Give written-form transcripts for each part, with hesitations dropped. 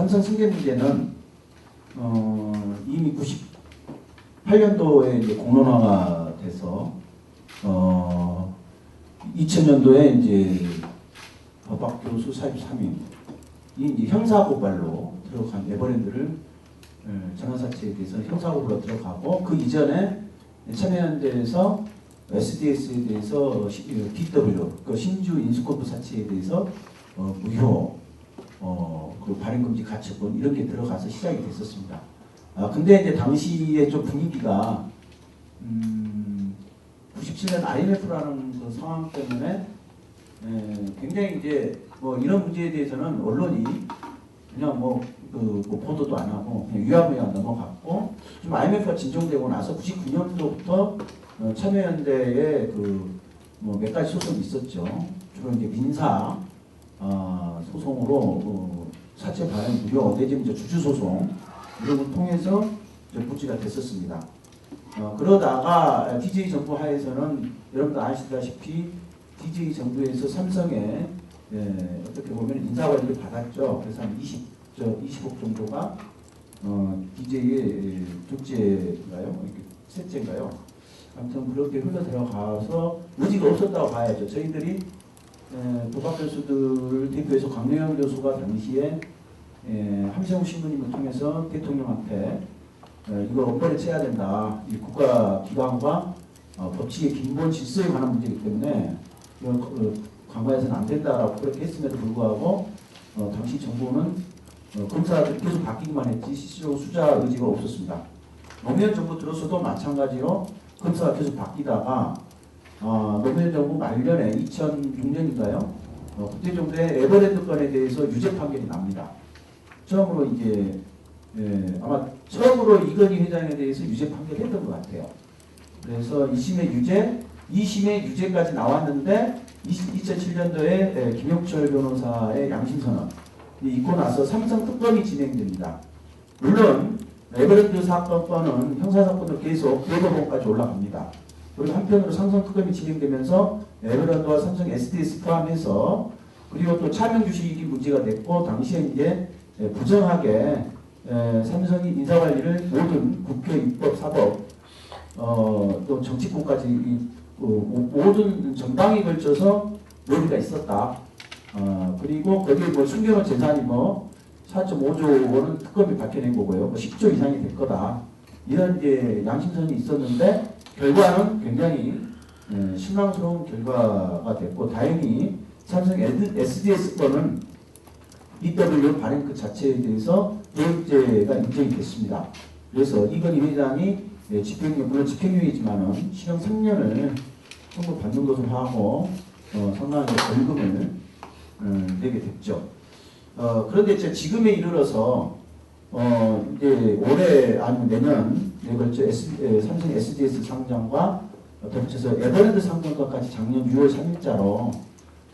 삼성 승계 문제는 이미 98년도에 이제 공론화가 돼서 2000년도에 이제 법학 교수 43인 이 이제 형사고발로 들어간 에버랜드를 전환사채에 대해서 형사고발로 들어가고 그 이전에 참여연대에서 SDS에 대해서 DW 그 신주 인수권부 사채에 대해서 무효 그 발행금지 가처분 이런 게 들어가서 시작이 됐었습니다. 근데 이제 당시에 좀 분위기가 97년 IMF라는 그 상황 때문에 굉장히 이제 뭐 이런 문제에 대해서는 언론이 그냥 뭐 보도도 안 하고 그냥 유야무야 넘어갔고 좀 IMF가 진정되고 나서 99년도부터 참여연대에 그 뭐 몇 가지 소송이 있었죠. 주로 이제 민사 소송으로 사채 발행 무효 내지는 주주 소송 이런 걸 통해서 부지가 됐었습니다. 그러다가 DJ 정부 하에서는 여러분들 아시다시피 DJ 정부에서 삼성에 어떻게 보면 인사관리를 받았죠. 그래서 한 20억 정도가 DJ의 둘째인가요? 셋째인가요? 아무튼 그렇게 흘러 들어가서 의지가 없었다고 봐야죠. 저희들이 도박 교수들을 대표해서 강명현 교수가 당시에 함세웅 신부님을 통해서 대통령한테 이걸 엄벌에 쳐야 된다. 이 국가기관과 법칙의 기본 질서에 관한 문제이기 때문에 이걸 강화해서는 안 된다라고 그렇게 했음에도 불구하고 당시 정부는 검사들이 계속 바뀌기만 했지 실질적으로 수자 의지가 없었습니다. 노무현 정부 들어서도 마찬가지로 검사가 계속 바뀌다가 노무현 정부 말년에 2006년인가요? 그때 정도에 에버랜드 건에 대해서 유죄 판결이 납니다. 처음으로 이제 아마 처음으로 이건희 회장에 대해서 유죄 판결을 했던 것 같아요. 그래서 1심의 유죄, 2심의 유죄까지 나왔는데 2007년도에 김용철 변호사의 양심선언 있고 나서 삼성 특검이 진행됩니다. 물론 에버랜드 사건은 형사사건으로 계속 대법원까지 올라갑니다. 그리고 한편으로 삼성 특검이 진행되면서 에버랜드와 삼성 SDS 포함해서 그리고 또 차명 주식이 문제가 됐고 당시에 이제 부정하게 삼성이 인사관리를 모든 국회, 입법, 사법 또 정치권까지 모든 전방에 걸쳐서 논의가 있었다. 그리고 거기에 뭐 숨겨놓은 재산이 뭐 4.5조 원은 특검이 밝혀낸 거고요. 뭐 10조 이상이 될 거다. 이런 이제 양심선이 있었는데 결과는 굉장히 실망스러운 결과가 됐고 다행히 삼성 SDS 건은 DW 발행 그 자체에 대해서 도입죄가 인정이 됐습니다. 그래서 이건희 회장이 집행유예, 물론 집행유예지만은 실형 3년을 선고받는 것으로 하고 상당한 벌금을 내게 됐죠. 그런데 지금에 이르러서 이제 올해 아니면 내년에 걸쳐 삼성 SDS 상장과 덧붙여서 에버랜드 상장과까지 작년 6월 3일자로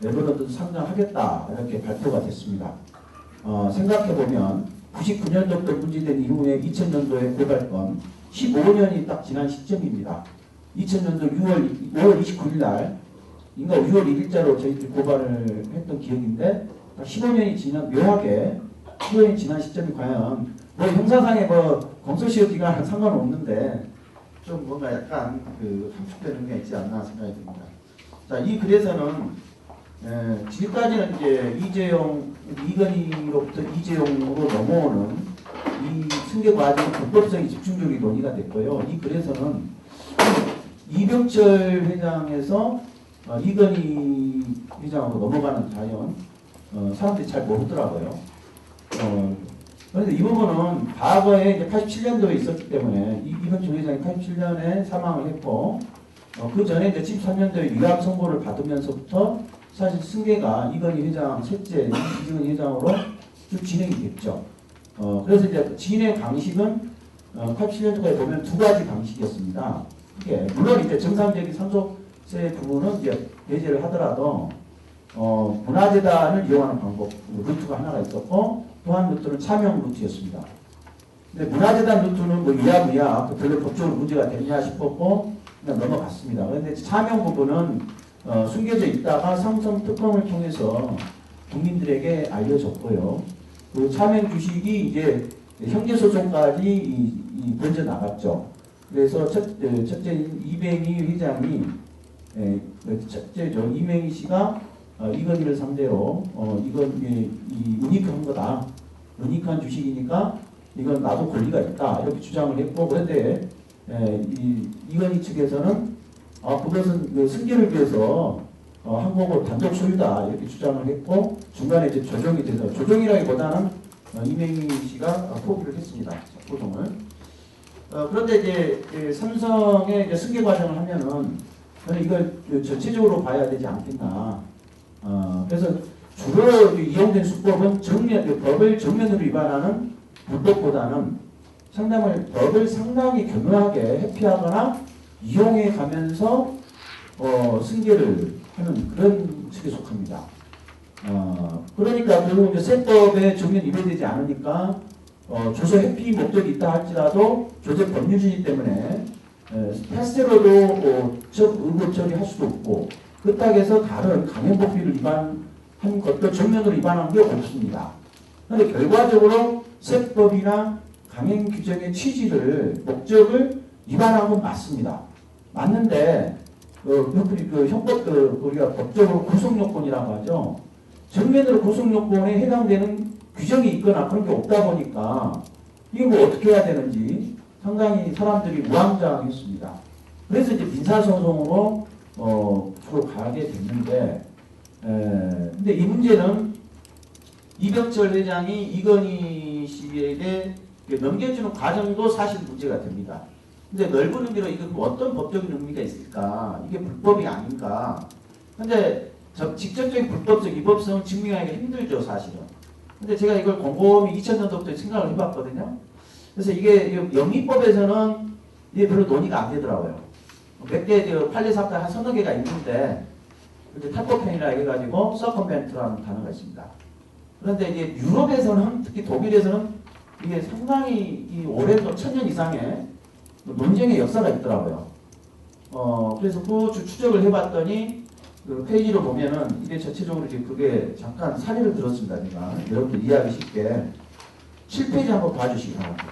에버랜드 상장하겠다 이렇게 발표가 됐습니다. 생각해보면 99년도부터 문제된 이후에 2000년도에 고발건 15년이 딱 지난 시점입니다. 2000년도 5월 29일 날 인가 6월 1일자로 저희들이 고발을 했던 기억인데 15년이 지난 묘하게 15년이 지난 시점이 과연 뭐 형사상의 뭐 공소시효 기간은 상관없는데 좀 뭔가 약간 함축되는 게 있지 않나 생각이 듭니다. 자, 이 글에서는 지금까지는 이제 이건희로부터 이재용으로 넘어오는 이 승계 과정의 불법성이 집중적으로 논의가 됐고요. 이 글에서는 이병철 회장에서 이건희 회장으로 넘어가는 과연 사람들이 잘 모르더라고요. 그런데 이 부분은 과거에 이제 87년도에 있었기 때문에 이병철 회장이 87년에 사망을 했고 그 전에 이제 73년도에 위암 선고를 받으면서부터 사실 승계가 이건희 회장 셋째 이건희 회장으로 쭉 진행이 됐죠. 그래서 이제 진행 방식은 87년도까지 보면 두 가지 방식이었습니다. 이게 물론 이제 정상적인 상속세 부분은 이제 배제를 하더라도 문화재단을 이용하는 방법 루트가 하나가 있었고 또 한 루트는 차명 루트였습니다. 근데 문화재단 루트는 뭐 이야무야 별로 법적으로 문제가 됐냐 싶었고 그냥 넘어갔습니다. 그런데 차명 부분은 숨겨져 있다가 삼성 특검을 통해서 국민들에게 알려졌고요. 그 차명 주식이 이제 형제소송까지 번져 나갔죠. 그래서 첫째 이병희 회장이 첫째죠. 이명희 씨가 이건희를 상대로 이건 이 유니크한 거다. 유니크한 주식이니까 이건 나도 권리가 있다. 이렇게 주장을 했고, 그런데 이건희 측에서는 그것은 그 승계를 위해서 한 거고 단독 소유다. 이렇게 주장을 했고, 중간에 이제 조정이 돼서, 조정이라기보다는 이명희 씨가 포기를 했습니다. 소송을. 그런데 이제 삼성의 이제 승계 과정을 하면은 저는 이걸 전체적으로 봐야 되지 않겠나. 그래서 주로 이용된 수법은 법을 정면으로 위반하는 불법보다는 법을 상당히 교묘하게 회피하거나 이용해 가면서 승계를 하는 그런 측에 속합니다. 그러니까 결국 세법에 정면 위배되지 않으니까 조세 회피 목적이 있다 할지라도 조세 법률주의 때문에 패스로도 의무 처리할 수도 없고 그따위에서 다른 강행법규를 위반한 것도 정면으로 위반한 게 없습니다. 그런데 결과적으로 세법이나 강행 규정의 취지를 목적을 위반한 건 맞습니다. 맞는데 그 형법 우리가 법적으로 구속요건이라고 하죠. 정면으로 구속요건에 해당되는 규정이 있거나 그런 게 없다 보니까 이게 뭐 어떻게 해야 되는지 상당히 사람들이 우왕좌왕했습니다. 그래서 이제 민사소송으로 주로 가게 됐는데, 근데 이 문제는 이병철 회장이 이건희 씨에게 넘겨주는 과정도 사실 문제가 됩니다. 근데 넓은 의미로 이게 어떤 법적인 의미가 있을까? 이게 불법이 아닌가? 근데 직접적인 불법적 위법성을 증명하기가 힘들죠, 사실은. 근데 제가 이걸 곰곰이 2000년도부터 생각을 해봤거든요. 그래서 이게 영미법에서는 이게 별로 논의가 안 되더라고요. 몇 개 판례 사건 한 서너 개가 있는데 이제 탈법행위라 해가지고 서컴벤트라는 단어가 있습니다. 그런데 이제 유럽에서는 특히 독일에서는 이게 상당히 오랜 1000년 이상의 논쟁의 역사가 있더라고요. 그래서 그 추적을 해봤더니 그 페이지로 보면은 이게 전체적으로 이제 그게 잠깐 사례를 들었습니다. 제가 여러분들 이해하기 쉽게 7페이지 한번 봐주시기 바랍니다.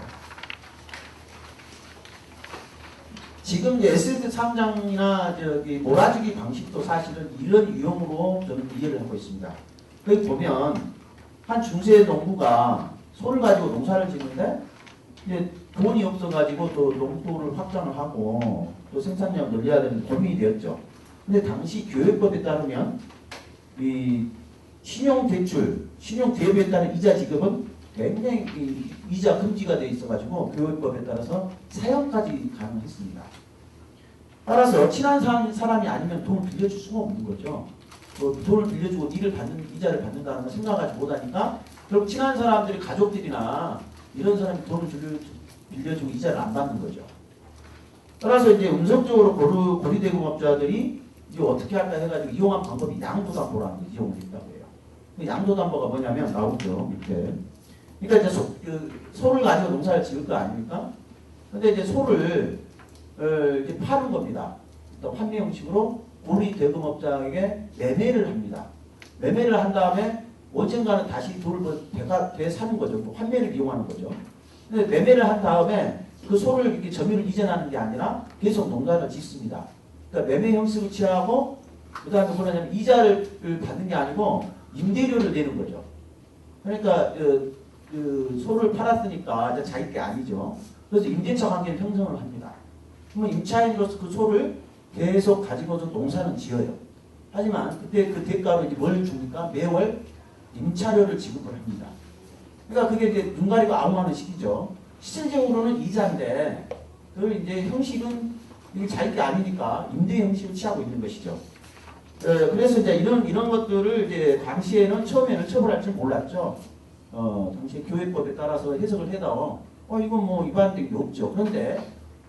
지금 이제 에세트 상장이나 몰아주기 방식도 사실은 이런 유형으로 저는 이해를 하고 있습니다. 거기 보면 한 중세 농부가 소를 가지고 농사를 짓는데 이제 돈이 없어가지고 또 농토를 확장을 하고 또 생산량을 늘려야 되는 고민이 되었죠. 근데 당시 교육법에 따르면 이 신용대출, 신용대여에 따른 이자 지급은 굉장히 이자 금지가 되어 있어가지고 교육법에 따라서 사형까지 가능했습니다. 따라서 친한 사람이 아니면 돈을 빌려줄 수가 없는 거죠. 돈을 빌려주고 이자를 받는다는 걸 생각하지 못하니까 결국 친한 사람들이 가족들이나 이런 사람이 돈을 빌려주고 이자를 안 받는 거죠. 따라서 이제 음성적으로 고리대금업자들이 이제 어떻게 할까 해가지고 이용한 방법이 양도담보라는 게 이용을 했다고 해요. 양도담보가 뭐냐면 나오죠 밑에. 그러니까 이제 소를 가지고 농사를 지을 거 아닙니까? 근데 이제 소를 이제 파는 겁니다. 판매 형식으로 고리대금업자에게 매매를 합니다. 매매를 한 다음에 언젠가는 다시 돈을 되사는 거죠. 환매를 이용하는 거죠. 근데 매매를 한 다음에 그 소를 이렇게 점유를 이전하는 게 아니라 계속 농사를 짓습니다. 그러니까 매매 형식을 취하고 그 다음에 뭐냐면 이자를 받는 게 아니고 임대료를 내는 거죠. 그러니까 소를 팔았으니까 이제 자기 게 아니죠. 그래서 임대차 관계를 형성을 합니다. 그러면 임차인으로서 그 소를 계속 가지고서 농사는 지어요. 하지만 그때 그 대가로 이제 뭘 줍니까? 매월 임차료를 지급을 합니다. 그러니까 그게 이제 눈 가리고 아웅하는 식이죠. 실질적으로는 이자인데 그 이제 형식은 이게 자기 게 아니니까 임대 형식을 취하고 있는 것이죠. 그래서 이제 이런 것들을 이제 당시에는 처음에는 처벌할 줄 몰랐죠. 당시 교회법에 따라서 해석을 해도 이건 뭐 위반된 게 없죠. 그런데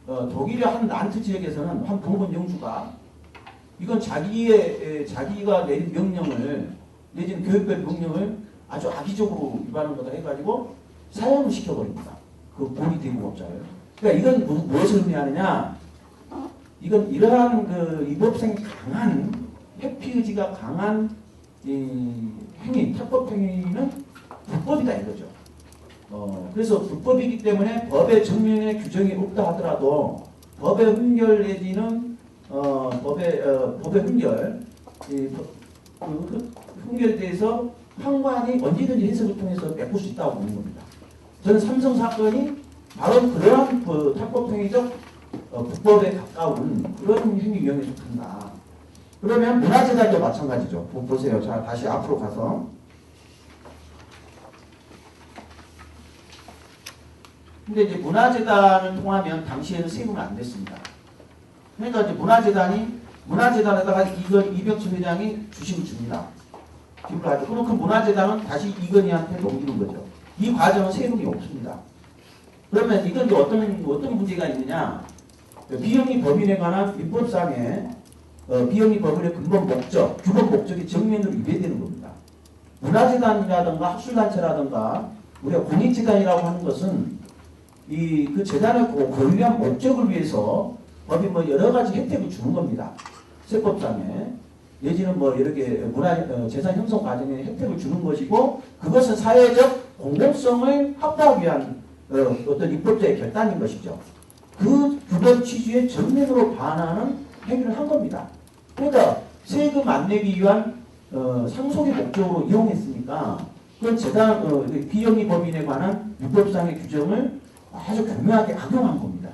독일의 한 란트 지역에서는 한 부분 영주가 이건 자기가 내린 명령을 내지는 교육별 명령을 아주 악의적으로 위반한 거다 해가지고 사형을 시켜버립니다. 그 고리대금업자를. 그러니까 이건 무엇을 의미하느냐? 이건 이러한 그 위법성이 강한 회피 의지가 강한 이 행위, 탈법 행위는 불법이다 이거죠. 그래서 불법이기 때문에 법의 정면에 규정이 없다 하더라도 법의 훈결 내지는 법의 훈결, 훈결에 대해서 판관이 언제든지 해석을 통해서 메꿀 수 있다고 보는 겁니다. 저는 삼성 사건이 바로 그러한 탈법행위적 불법에 가까운 그런 행위 유형에 속한다. 그러면 문화재단도 마찬가지죠. 보세요. 자, 다시 앞으로 가서. 근데 이제 문화재단을 통하면 당시에는 세금을 안 냈습니다. 그러니까 이제 문화재단에다가 이병철 회장이 주식을 줍니다. 기부를 하죠. 그럼 그 문화재단은 다시 이건희한테 넘기는 거죠. 이 과정은 세금이 없습니다. 그러면 이건 이제 어떤 문제가 있느냐? 비영리 법인에 관한 민법상의 비영리 법인의 근본 목적, 규범 목적이 정면으로 위배되는 겁니다. 문화재단이라든가 학술단체라든가 우리가 공익재단이라고 하는 것은 그 재단의 권리한 목적을 위해서 법이 뭐 여러 가지 혜택을 주는 겁니다. 세법상에 내지는 뭐 여러 개 재산 형성 과정에 혜택을 주는 것이고 그것은 사회적 공공성을 확보하기 위한 어떤 입법자의 결단인 것이죠. 그 규범 취지에 정면으로 반하는 행위를 한 겁니다. 그러니까 세금 안 내기 위한 상속의 목적으로 이용했으니까 그건 재단 비영리 법인에 관한 율법상의 규정을 아주 교묘하게 악용한 겁니다.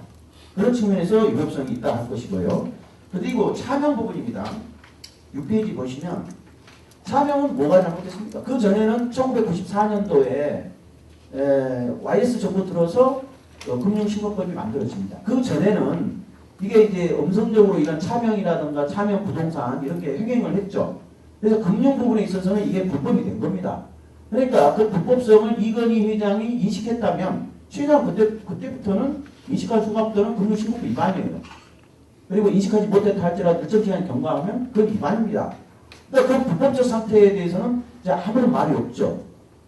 그런 측면에서 위법성이 있다 할 것이고요. 그리고 차명 부분입니다. 6페이지 보시면 차명은 뭐가 잘못됐습니까? 그 전에는 1994년도에 YS 정부 들어서 금융신고법이 만들어집니다. 그 전에는 이게 이제 음성적으로 이런 차명이라든가 차명 부동산 이렇게 횡행을 했죠. 그래서 금융 부분에 있어서는 이게 불법이 된 겁니다. 그러니까 그 불법성을 이건희 회장이 인식했다면 최소한 그때부터는 인식할 수밖에는 금융신고법 위반이에요. 그리고 인식하지 못했다 할지라도 일정 기간 경과하면 그건 위반입니다. 그러니까 그 불법적 상태에 대해서는 이제 아무런 말이 없죠.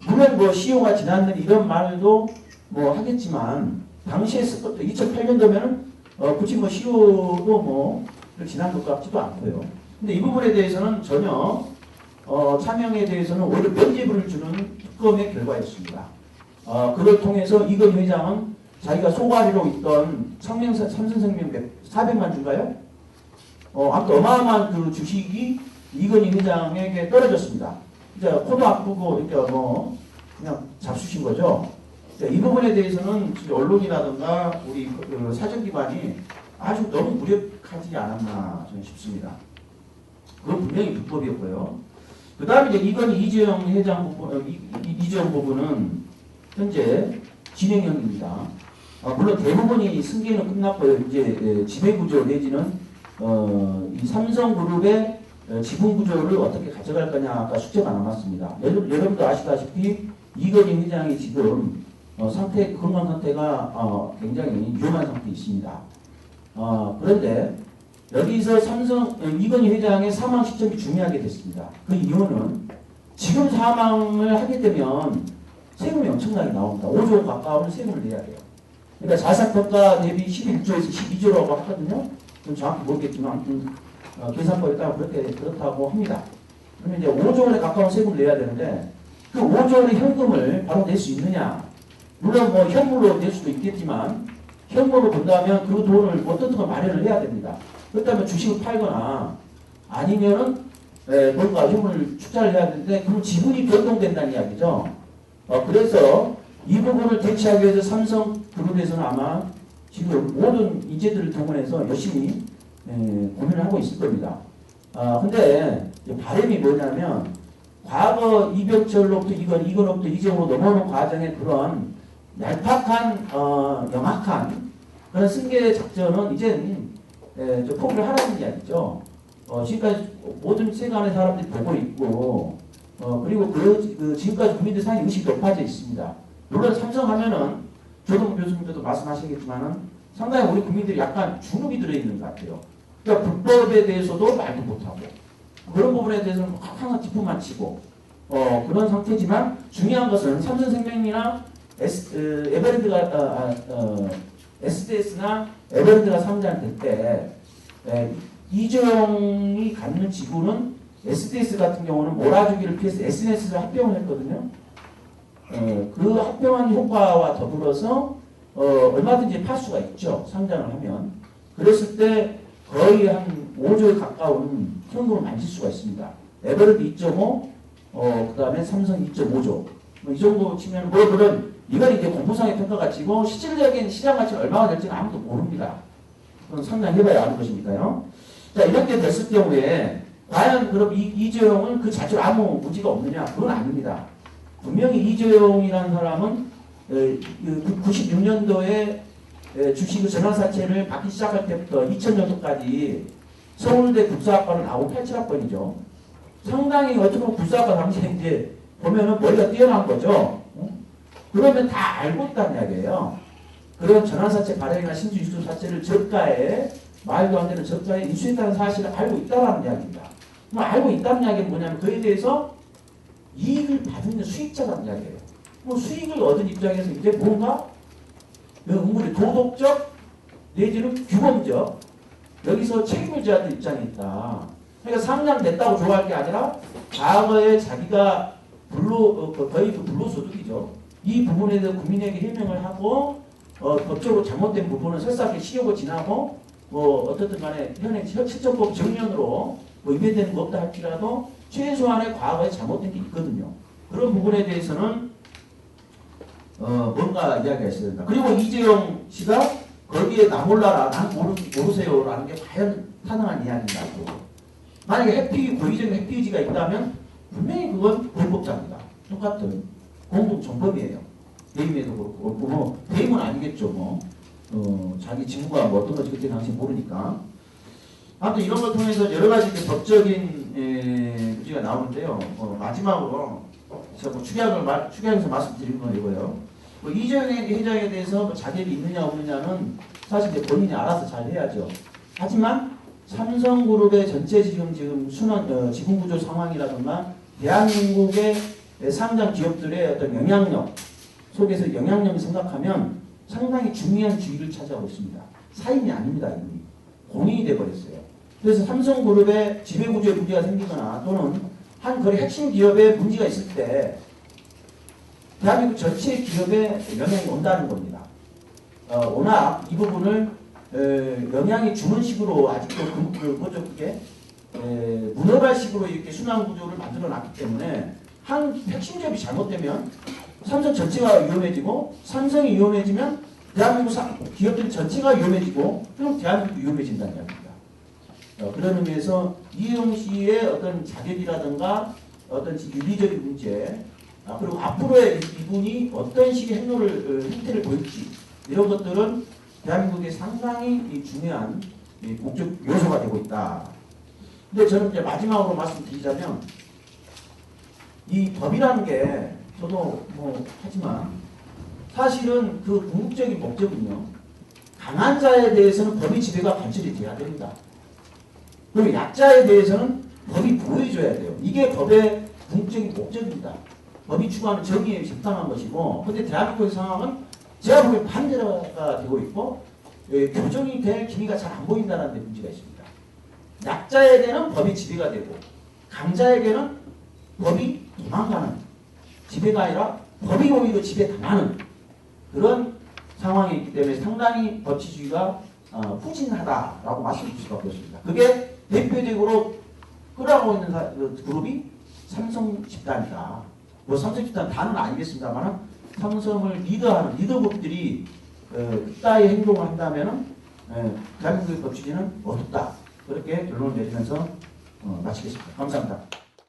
물론 뭐 시효가 지났는 이런 말도 뭐 하겠지만 당시에 2008년도면은 굳이 뭐 시효도 뭐 지난 것 같지도 않고요. 근데 이 부분에 대해서는 전혀 차명에 대해서는 오히려 면죄부를 주는 특검의 결과였습니다. 그걸 통해서 이건 회장은 자기가 소가리로 있던 삼성생명 400만 주인가요? 아무튼 어마어마한 그 주식이 이건희 회장에게 떨어졌습니다. 이제 코도 아프고 그러니까 뭐 그냥 잡수신 거죠. 이 부분에 대해서는 언론이라든가 우리 사정 기관이 아주 너무 무력하지 않았나 저는 싶습니다. 그건 분명히 불법이었고요. 그 다음에 이제 이건희 이재용 회장 부분, 이재용 부분은 현재 진행형입니다. 물론 대부분이 승계는 끝났고요. 이제 지배구조 내지는 이 삼성그룹의 지분구조를 어떻게 가져갈 거냐가 숙제가 남았습니다. 여러분도 아시다시피 이건희 회장이 지금 건강 상태가 굉장히 위험한 상태에 있습니다. 그런데 여기서 이건희 회장의 사망 시점이 중요하게 됐습니다. 그 이유는 지금 사망을 하게 되면 세금이 엄청나게 나옵니다. 5조 가까운 세금을 내야 돼요. 그러니까 자산평가 대비 11조에서 12조라고 하거든요. 좀 정확히 모르겠지만 계산법에 따라 그렇다고 합니다. 그러면 이제 5조 원에 가까운 세금을 내야 되는데 그 5조 원의 현금을 바로 낼 수 있느냐? 물론 뭐 현물로 낼 수도 있겠지만 현물로 본다면 그 돈을 어떤 걸 마련을 해야 됩니다. 그렇다면 주식을 팔거나 아니면은 뭔가 현물을 투자를 해야 되는데 그럼 지분이 변동된다는 이야기죠. 그래서 이 부분을 대체하기 위해서 삼성그룹에서는 아마 지금 모든 인재들을 동원해서 열심히 고민을 하고 있을 겁니다. 근데 바람이 뭐냐면 과거 이병철로부터 이건로부터 이재용으로 넘어오는 과정의 그런 얄팍한 영악한 그런 승계 작전은 이제는 포기를 하라는 이야기죠. 지금까지 모든 세간의 사람들이 보고 있고 그리고 지금까지 국민들 사이 의식이 높아져 있습니다. 물론 삼성하면은 조동훈 교수님께도 말씀하시겠지만은 상당히 우리 국민들이 약간 주눅이 들어있는 것 같아요. 그러니까 불법에 대해서도 말도 못하고 그런 부분에 대해서는 항상 뒷부만 치고 그런 상태지만 중요한 것은 삼성생명이나 SDS나 에버랜드가 상장될 때 이재용이 갖는 지분은 SDS 같은 경우는 몰아주기를 피해서 SNS를 합병을 했거든요. 그 합병한 효과와 더불어서 얼마든지 팔 수가 있죠. 상장을 하면. 그랬을 때 거의 한 5조에 가까운 현금을 만질 수가 있습니다. 에버랜드 2.5, 그 다음에 삼성 2.5조. 뭐 이 정도 치면, 물론 이건 이제 공부상의 평가가치고 실질적인 시장 가치가 얼마가 될지는 아무도 모릅니다. 그건 상장해봐야 아는 것이니까요. 자, 이렇게 됐을 경우에 과연 그럼 이재용은 그 자체로 아무 문제가 없느냐? 그건 아닙니다. 분명히 이재용이라는 사람은 96년도에 주식 전환사채를 받기 시작할 때부터 2000년도까지 서울대 국사학과를 나오고 87학번이죠. 상당히 어떻게 보면 국사학과 당시에 이제 보면은 머리가 뛰어난 거죠. 그러면 다 알고 있다는 이야기예요. 그런 전환사채 발행이나 신주유수사채를 저가에 말도 안 되는 저가에 인수했다는 사실을 알고 있다는 이야기입니다. 그럼 알고 있다는 이야기는 뭐냐면 그에 대해서 이익을 받는 수익자라는 이야기예요. 뭐 수익을 얻은 입장에서 이제 뭔가 은근히 도덕적 내지는 규범적 여기서 책임을 져야 될 입장에 있다. 그러니까 상장됐다고 좋아할 게 아니라 과거에 자기가 거의 불로소득이죠. 이 부분에 대해서 국민에게 해명을 하고 법적으로 잘못된 부분은 설사하게 시효가 지나고 어떻든 간에 현행 실정법 정년으로 위배되는 거 없다 할지라도 최소한의 과거에 잘못된 게 있거든요. 그런 부분에 대해서는 뭔가 이야기가 있어야 된다. 그리고 이재용 씨가 거기에 나 몰라라, 난 모르세요 라는 게 과연 타당한 이야기인가. 만약에 고의적인 해피유지가 있다면 분명히 그건 불법자입니다. 똑같은 공동정범이에요. 대임에도 그렇고, 뭐 대임은 아니겠죠. 자기 직무가 뭐 어떤 건지 그때 당시 모르니까. 아무튼 이런 걸 통해서 여러 가지 법적인 문제가 나오는데요. 마지막으로 제가 축약해서 말씀드리는 건 이거예요. 이재용 회장에 대해서 자격이 있느냐 없느냐는 사실 이제 본인이 알아서 잘 해야죠. 하지만 삼성그룹의 전체 지금 지분 구조 상황이라든가 대한민국의 상장 기업들의 어떤 영향력 속에서 영향력을 생각하면 상당히 중요한 지위를 차지하고 있습니다. 사인이 아닙니다. 이미 공인이 돼버렸어요. 그래서 삼성그룹의 지배구조에 문제가 생기거나 또는 한 거래 핵심 기업에 문제가 있을 때 대한민국 전체 기업에 영향이 온다는 겁니다. 워낙 이 부분을 영향이 주는 식으로 아직도 문어발식으로 이렇게 순환 구조를 만들어 놨기 때문에 한 핵심 기업이 잘못되면 삼성 전체가 위험해지고 삼성이 위험해지면 대한민국 기업들 전체가 위험해지고 그럼 대한민국도 위험해진다는 이야기입니다. 그런 의미에서 이재용 씨의 어떤 자격이라든가 어떤 윤리적인 문제 그리고 앞으로의 이분이 어떤 식의 행태를 보일지 이런 것들은 대한민국에 상당히 중요한 목적 요소가 되고 있다. 근데 저는 이제 마지막으로 말씀드리자면 이 법이라는 게 저도 하지만 사실은 그 궁극적인 목적은요. 강한 자에 대해서는 법의 지배가 관철이 돼야 됩니다. 그리고 약자에 대해서는 법이 보호해줘야 돼요. 이게 법의 궁극적인 목적입니다. 법이 추구하는 정의에 적당한 것이고 근데 대한민국의 상황은 제가 보기엔 반대가 되고 있고 교정이 될 기미가 잘 안 보인다는 데 문제가 있습니다. 약자에게는 법이 지배가 되고 강자에게는 법이 도망가는 지배가 아니라 법이 오히려 지배당하는 그런 상황이 있기 때문에 상당히 법치주의가 후진하다라고 말씀드릴 수밖에 없습니다. 그게 대표적으로 끌어가고 있는 그룹이 삼성 집단이다. 뭐 삼성 집단 다는 아니겠습니다만 삼성을 리더하는 리더급들이 그따위 행동을 한다면 대한민국의 법치주의는 어둡다. 그렇게 결론을 내리면서 마치겠습니다. 감사합니다.